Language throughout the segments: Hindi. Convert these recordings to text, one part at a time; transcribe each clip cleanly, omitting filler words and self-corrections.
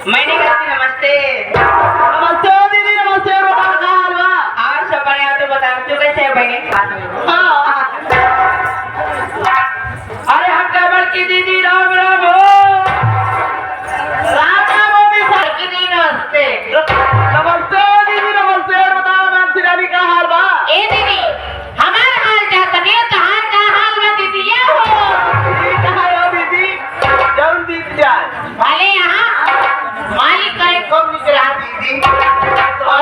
मैंने कहा थी नमस्ते। नमस्ते दीदी, नमस्ते। बता क्या हाल बा? और सब बढ़िया। तो बता तू कैसे है बहन? हाँ। अरे हम कमल की दीदी राम राम हो। राम राम हो भी सर। की दीदी नमस्ते। नमस्ते दीदी, नमस्ते। बताओ मैम सिरानी का हाल बा? ए दीदी हमारा हाल क्या करिए तहार का हाल बा दीदी ये हो। दीदी कहाँ हो दीदी? जौन दीदी जाए। भले यहाँ मालिक करे खूब निकला दीदी और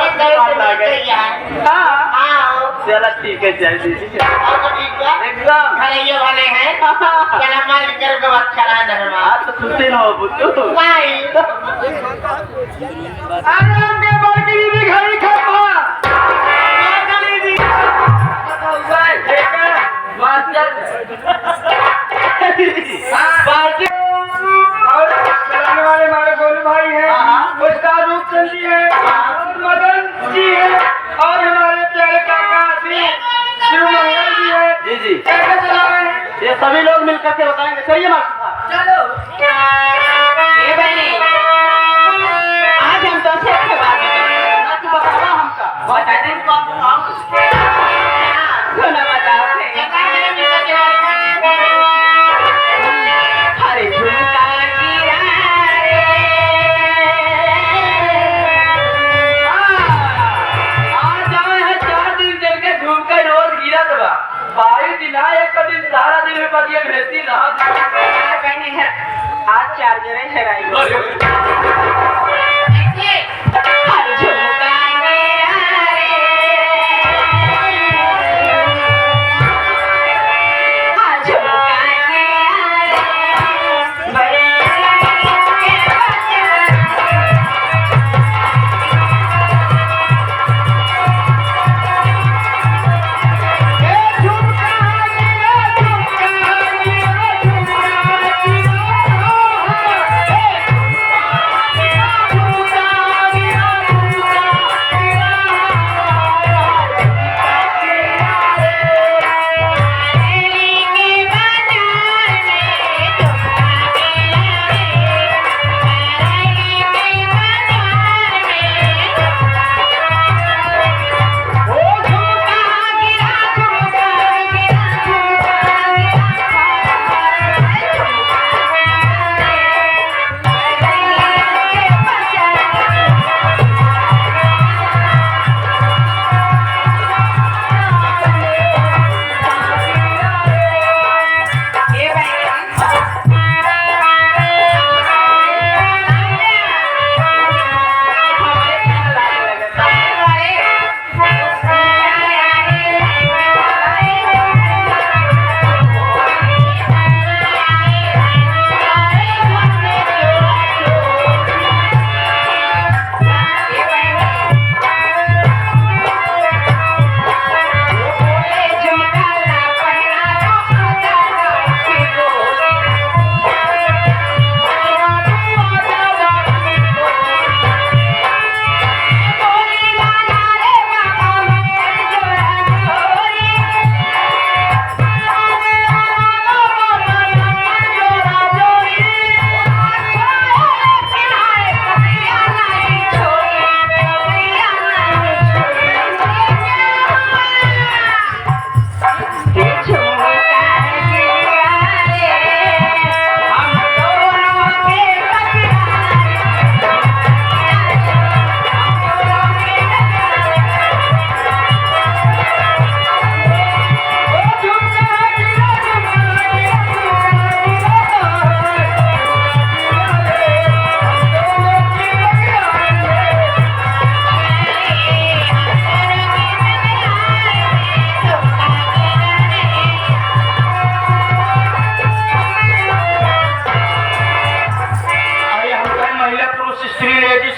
हाँ। आओ चलो ठीक है, चल दीदी। और ठीक है एकदम। भले ये वाले हैं चला मालिक कर के बात करा धर्मा आज तो खुशी ना हो बुद्धू। वाई अरे हमके बड़की दीदी घर ही खा। दीदी और चलाने वाले हमारे गोलू भाई हैं, उसका रूप चंदी है, मदन जी है और हमारे प्यारे काका शिव मंगल जी है। जी जी कैसे चला रहे हैं ये सभी लोग मिलकर के बताएंगे। चलिए मास्टर चलो ये बहनी आज हम तो से बात करेंगे। तू बतावा हमका बता दे कौन हम सुना बताओ अरे झुमका गिरा रे आज आए हैं 4 दिन जल के घूम कर रोज गिरत बा। 22 दिन आए, एक दिन सारा दिन में बदिया भेजती ना। कहने है आज चार्जर है राई हर झुमका गिरा रे हर झुमका गिरा रे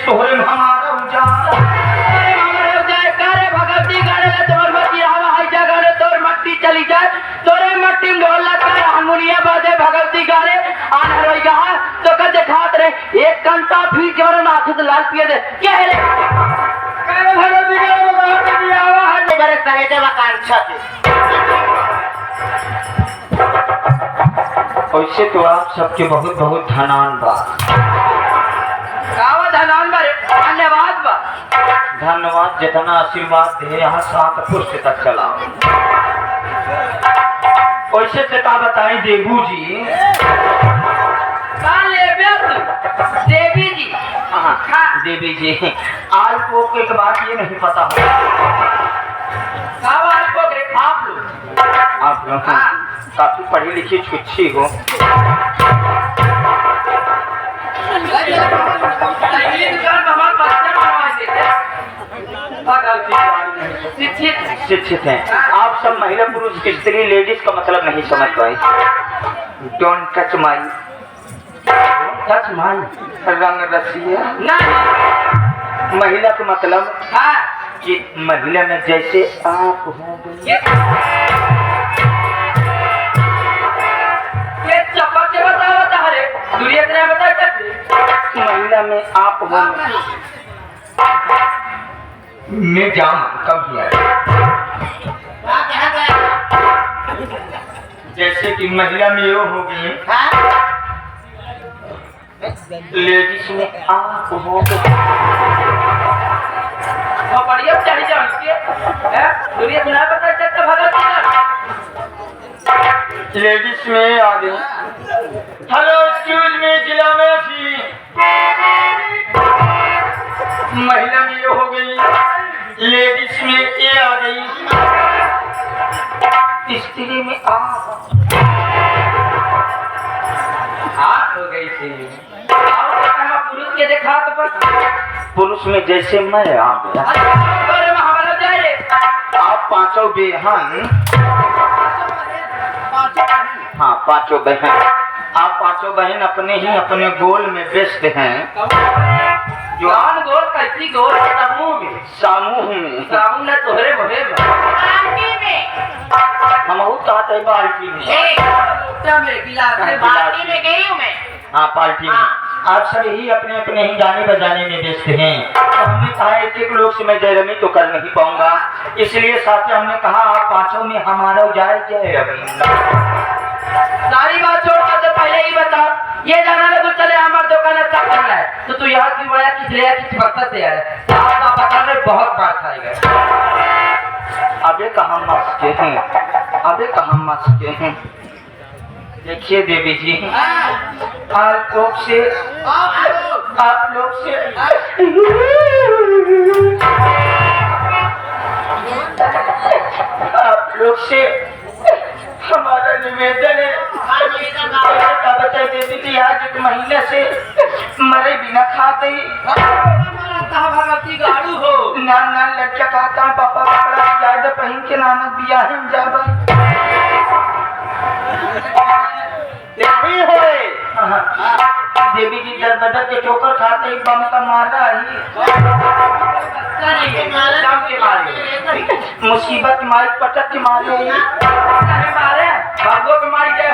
बड़े चली जाए तोरे मट्टी में ढोल लगा हारमोनिया बाजे भगवती गाने आन हरोई गा तो कर दिखात रहे एक घंटा फिर के और नाथ तो लाल पिए दे क्या है रे करे भगवती गाने बाहर के दिया हुआ है मेरे सहे देवा कांक्षा से वैसे तो आप सबके बहुत बहुत धन्यवाद। प्रणाम बारे धन्यवाद बा। धन्यवाद जितना आशीर्वाद दे यहाँ 7 पुष्ट तक चला। वैसे से का बताएं देबू जी देवी जी। हाँ देवी जी आज को एक बात ये नहीं पता हो आप लोग काफी पढ़ी लिखी छुच्छी हो। शिक्षित हैं आप सब। महिला पुरुष स्त्री लेडीज का मतलब नहीं समझ पाए। डोंट टच माई रंग रसिया। महिला का मतलब कि महिला में जैसे आप हो महिला में आप हो मैं जाऊँ कब किया जैसे कि महिला में ये हो गई लेडीज में आप हो बढ़िया चढ़ी दुनिया सुना पता चलता भगत लेडीज में आ गई। हेलो एक्सक्यूज मी जिला में थी महिला में ये हो गई लेडीज में ये आ गई स्त्री में हाथ हो गई थी। पुरुष के देखा तो पुरुष में जैसे मैं आ गया आप पांचों बेहन हाँ पांचों बहन आप पांचों बहन अपने ही अपने गोल में व्यस्त हैं। जो गोल कैसी गोल समूह में न तोहरे भरे हम चाहते हैं पार्टी में गई हूँ मैं। हाँ पार्टी में आप सब ही अपने अपने ही गाने बजाने में व्यस्त हैं। तो हमने कहा एक एक लोग से मैं जयरमी तो कर नहीं पाऊंगा इसलिए साथ में हमने कहा आप पांचों में हमारा जाए जयरमी। सारी बात छोड़कर तो पहले ही बता ये जाना लगो चले हमारे दुकान अच्छा कर रहा है तो तू यहाँ क्यों आया किस लिए किस मकसद से आया बताने बहुत बात खाएगा। अबे कहाँ मस्के हैं अबे कहाँ मस्के हैं। देखिए देवी जी आप लोग से आप लोग से हमारा निवेदन है। बताए देवी जी आज एक महीने से मरे बिना खाते गाड़ू हो नान लड़का कहता है पापा कपड़ा ज्यादा पहन के नाना बिया है जाबा देवी जी दर बदर के ठोकर खाते ही बम का मारा ही मुसीबत मारी पटक के मारे भागो के मारी गए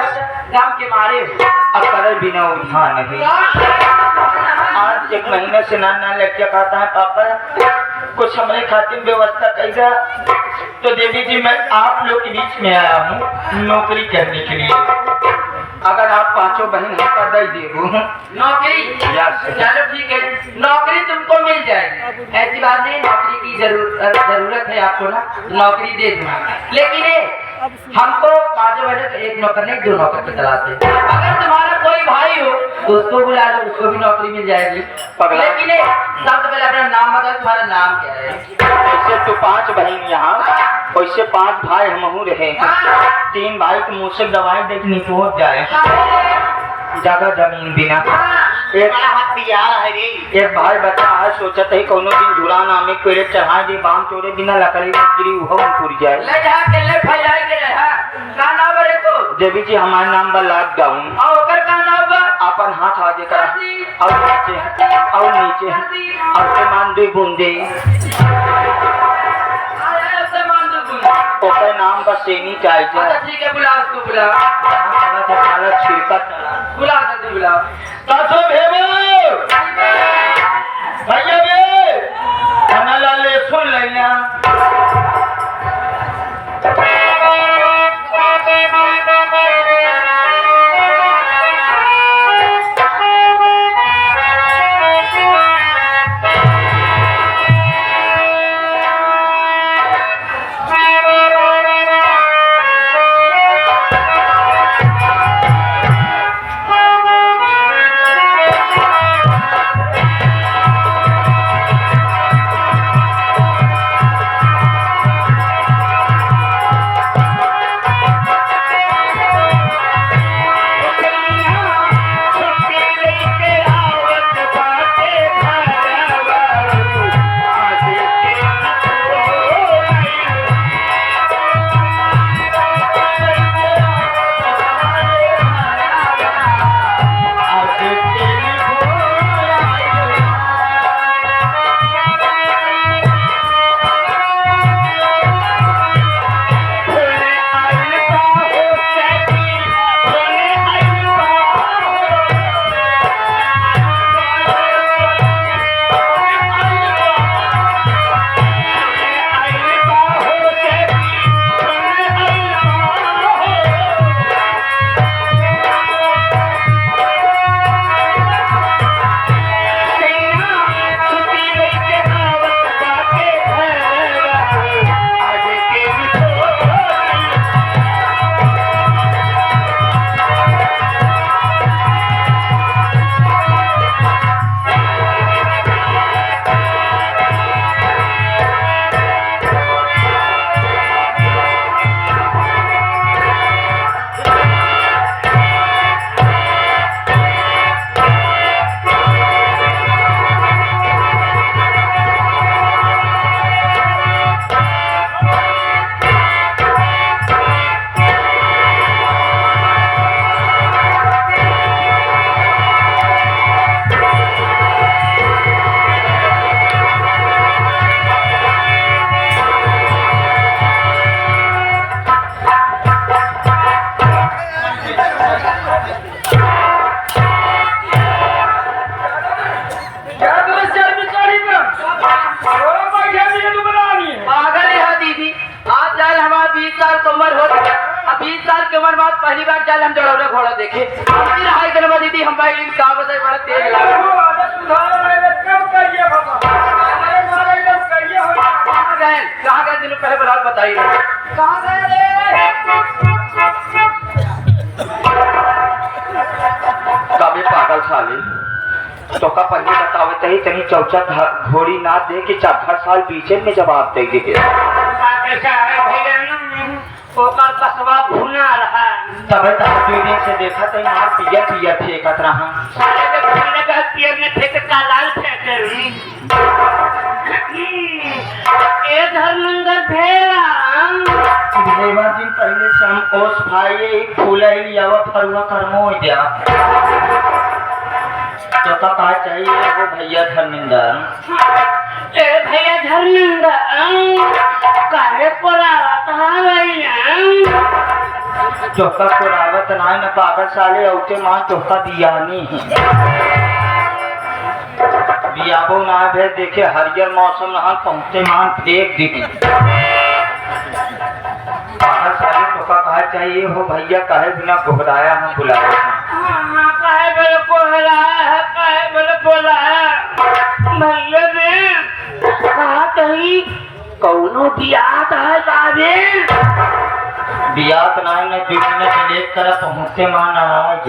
राम के मारे अब करे बिना उठा नहीं। आज एक महीने से नाना लड़का खाता है पापा कुछ हमारे खातिर व्यवस्था करेगा। तो देवी जी मैं आप लोग के बीच में आया हूँ नौकरी करने के लिए। अगर आप पांचों बहन का दे देबो नौकरी चलो ठीक है नौकरी तुमको मिल जाएगी ऐसी बात नहीं। नौकरी की जरूरत है आपको ना नौकरी दे दूंगा लेकिन हमको 5 बजे तो एक नौकर नहीं 2 नौकर की तलाश है। अगर तुम्हारा कोई भाई हो तो उसको बुला लो उसको भी नौकरी मिल जाएगी। लेकिन सबसे पहले अपना नाम बताओ तुम्हारा नाम क्या है। ऐसे तो 5 बहन यहाँ वैसे 5 भाई हम रहे 3 भाई के मुँह से दवाई देखनी पहुँच जाए जगह जमीन बिना एक भाई बच्चा आज सोचते है कोनो दिन जुड़ान आमे पेड़े चढ़ा दे बाम चोरे बिना लकड़ी गिरी उड़ जाए। देवी जी हमारे नाम पर लॉकडाउन अपन हाथ आगे कर और नीचे और मान दे बूंदे ओके नाम बस सेनी चाहिए। ठीक है बुला उसको बुला छिड़कत बुला जल्दी बुला भैया बे खाना लाले सुन लेना वो पैसे दिए तू बनानी है। पागल है दीदी। आज जाल हमारा 20 साल की उम्र हो गई। अब 20 साल की उम्र बाद पहली बार जाल हम जड़ौरा घोड़ा देखे। फिर हाई गलबा दीदी हम भाई इन का बस बड़ा तेज लगा। वो आदत सुधार मैंने कब करिए बाबा। अरे मारे जब करिए हो। कहाँ गए दिनों पहले बात बताइए। कहाँ गए रे? कभी पागल साले तो का पहले बतावे तही तनी चौचा घोड़ी ना दे के 4 साल पीछे में जवाब दे दे। कैसा है भैया ओकर बसवा भूना रहा। तबे तक 2 दिन से देखा तो यार पिया पिया फेंकत रहा। साले के भूने का पियर में फेंक का लाल फेंके। ए धर्मेंद्र भेड़ा देवा दिन पहले से हम ओस भाई फूल ही लियावा फरुआ करमो हो गया। तो का कहा चाहिए वो भैया धर्मेंद्र। ए भैया धर्मेंद्र काहे पोरावत है भैया। चौका पुरावत ना न पागल साले औते मां चौका दिया नहीं है। बियाबो ना भे देखे हरियर मौसम ना पहुंचे मान फेंक दी। पागल साले चौका कहा चाहिए हो भैया काहे बिना घबराया हम बुलाया हां काहे बोले कोहराया है काहे बोले बोला है भैया ने कहा कहीं कौनो बियात है बाबे। बियात ना न 2 मिनट लेट कर पहुंचे मान आवाज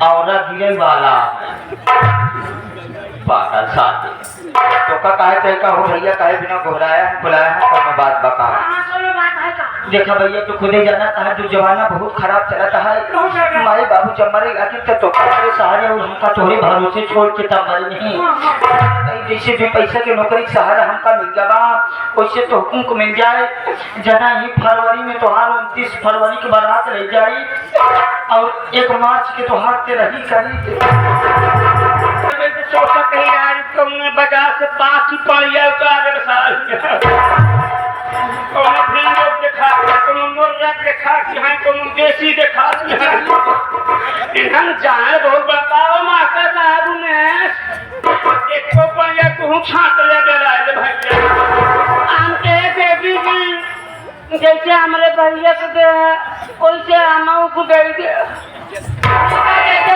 औरा गिरे वाला पागल साले तो का काहे का हो भैया काहे बिना घबराया है बुलाया है कौन बात बता। देखा भैया तो खुद ही जाना था जो जमाना बहुत खराब चला है। हमारे बाबू जब मरेगा तो मेरे सहारे और हमका थोड़े भरोसे छोड़ के तब मरे नहीं। जैसे भी पैसा के नौकरी सहारा हमका मिल जावा वैसे तो हुकुम को मिल जाए। जना ही फरवरी में त्योहार 29 फरवरी की बारात रह जाई और 1 मार्च के त्योहार के रही करी। सोचा कहीं यार तुमने बाजार से 5 रुपया उतारे साल और फिर लोग देखा तुम मुर्गा देखा कि हाँ तुम देसी देखा इधर जाए बहुत बताओ माता साहब ने 1 रुपया को छाट ले डराए भैया आमके देवी जी जैसे हमारे भैया को दे वैसे हम को दे दे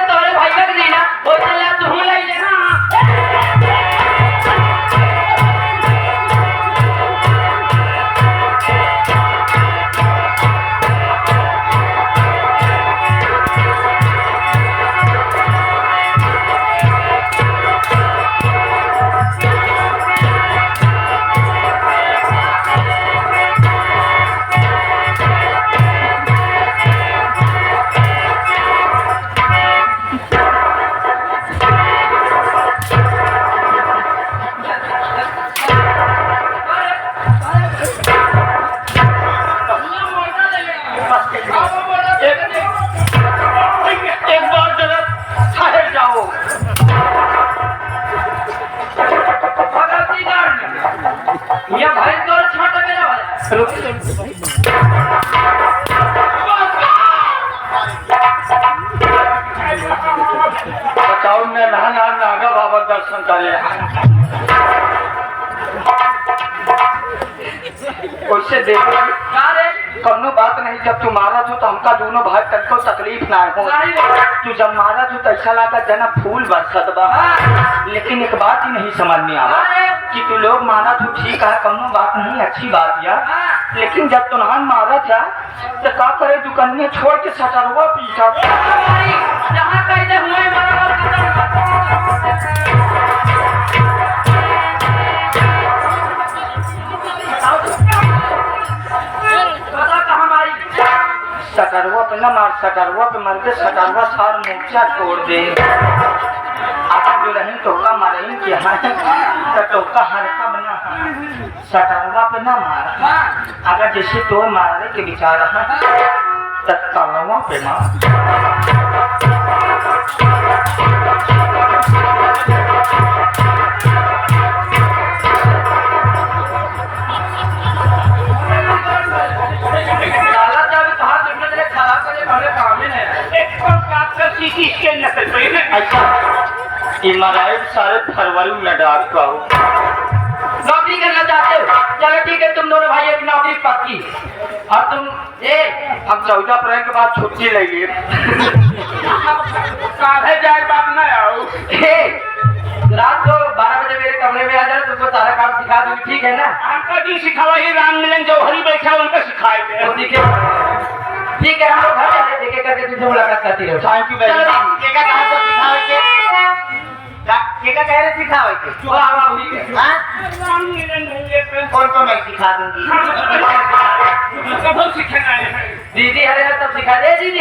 तोरे भैया को देना वैसे तू ले लेना। एक बार जरा ठहर जाओ। ये भाई तो छाटा मेरा वाला बताओ मैं नागा बाबा दर्शन करे वैसे देखो कौनो बात नहीं। जब तू मारा था तो हमका दोनों भाई तक को तकलीफ ना हो। तू जब मारा था तो ऐसा लगा जना फूल बरसत बा। लेकिन एक बात ही नहीं समझ में आवा कि तू लोग मारा तो ठीक है कौनो बात नहीं अच्छी बात यार। लेकिन जब तू नान मारा था तो का करे दुकानिया छोड़ के सटरवा पीछा सटरवा पे न मार सटरवा पे मर के सटरवा सार मूर्छा छोड़ दे। अगर जो रही टोका मारे कि हाँ तो टोका हरका बना सटरवा पे न मार। अगर जैसे तो मारने के विचार है तो तलवा पे मार। महाराज सारे फरवरी में डाक पाओ। नौकरी करना चाहते हो? चलो ठीक है, तुम दोनों भाई एक नौकरी पक्की। और तुम हम 14 अप्रैल के बाद छुट्टी लेंगे। साढ़े जाए बात ना आओ। रात को 12 बजे मेरे कमरे में आ जाओ, तुमको सारा काम सिखा दूंगी, ठीक है ना? आपका जो सिखावा ही राम मिलन जौहरी बैठा उनका सिखाएंगे। तो सीखे। ठीक है, हम लोग घर जाते देखे करके तुमसे मुलाकात करती रहो। Thank you very much. केका कहाँ से सिखावे के? केका कह रहे सिखावे के? वाह वाह, ठीक है। हाँ? राम मिलन भैया पे और मैं सिखा दूंगी। कब सिखाना है? दीदी हरे तब सिखा दे दीदी।